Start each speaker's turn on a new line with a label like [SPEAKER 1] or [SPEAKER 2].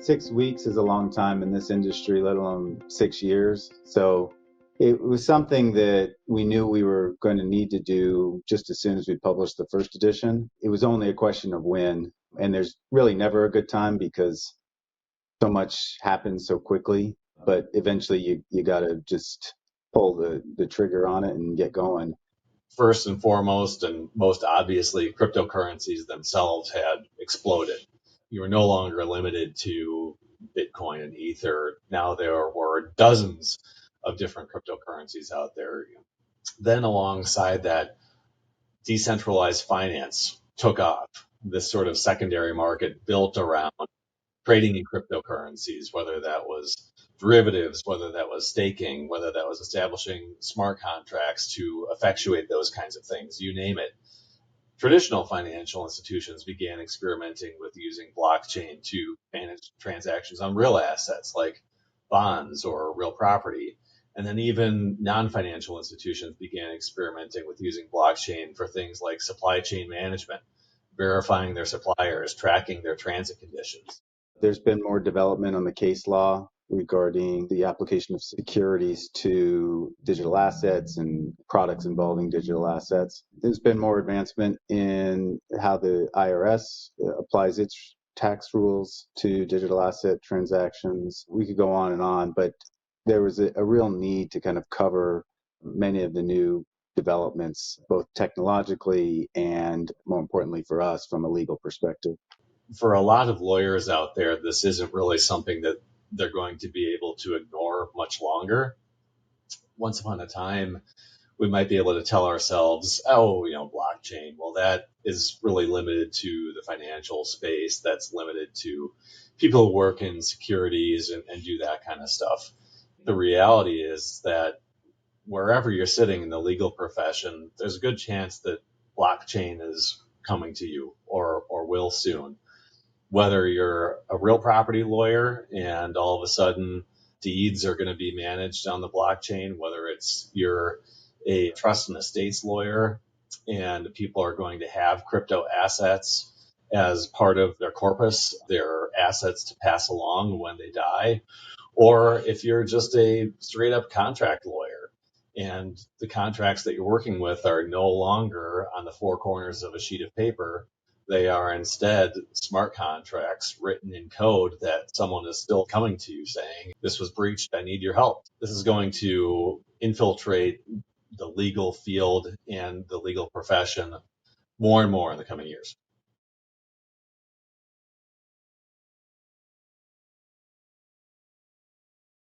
[SPEAKER 1] 6 weeks is a long time in this industry, let alone 6 years. So it was something that we knew we were going to need to do just as soon as we published the first edition. It was only a question of when. And there's really never a good time because so much happens so quickly. But eventually you got to just pull the trigger on it and get going.
[SPEAKER 2] First and foremost, and most obviously, cryptocurrencies themselves had exploded. You were no longer limited to Bitcoin and Ether. Now there were dozens of different cryptocurrencies out there. Then, alongside that, decentralized finance took off. This sort of secondary market built around trading in cryptocurrencies, whether that was derivatives, whether that was staking, whether that was establishing smart contracts to effectuate those kinds of things, you name it. Traditional financial institutions began experimenting with using blockchain to manage transactions on real assets like bonds or real property. And then even non-financial institutions began experimenting with using blockchain for things like supply chain management, verifying their suppliers, tracking their transit conditions.
[SPEAKER 1] There's been more development on the case law regarding the application of securities to digital assets and products involving digital assets. There's been more advancement in how the IRS applies its tax rules to digital asset transactions. We could go on, but there was a real need to kind of cover many of the new developments, both technologically and, more importantly for us, from a legal perspective.
[SPEAKER 2] For a lot of lawyers out there, this isn't really something that they're going to be able to ignore much longer. Once upon a time, we might be able to tell ourselves, oh, blockchain, well, that is really limited to the financial space. That's limited to people who work in securities and do that kind of stuff. The reality is that wherever you're sitting in the legal profession, there's a good chance that blockchain is coming to you or will soon. Whether you're a real property lawyer and all of a sudden deeds are going to be managed on the blockchain, whether it's you're a trust and estates lawyer and people are going to have crypto assets as part of their corpus, their assets to pass along when they die, or if you're just a straight up contract lawyer and the contracts that you're working with are no longer on the four corners of a sheet of paper. They are instead smart contracts written in code that someone is still coming to you saying, this was breached, I need your help. This is going to infiltrate the legal field and the legal profession more and more in the coming years.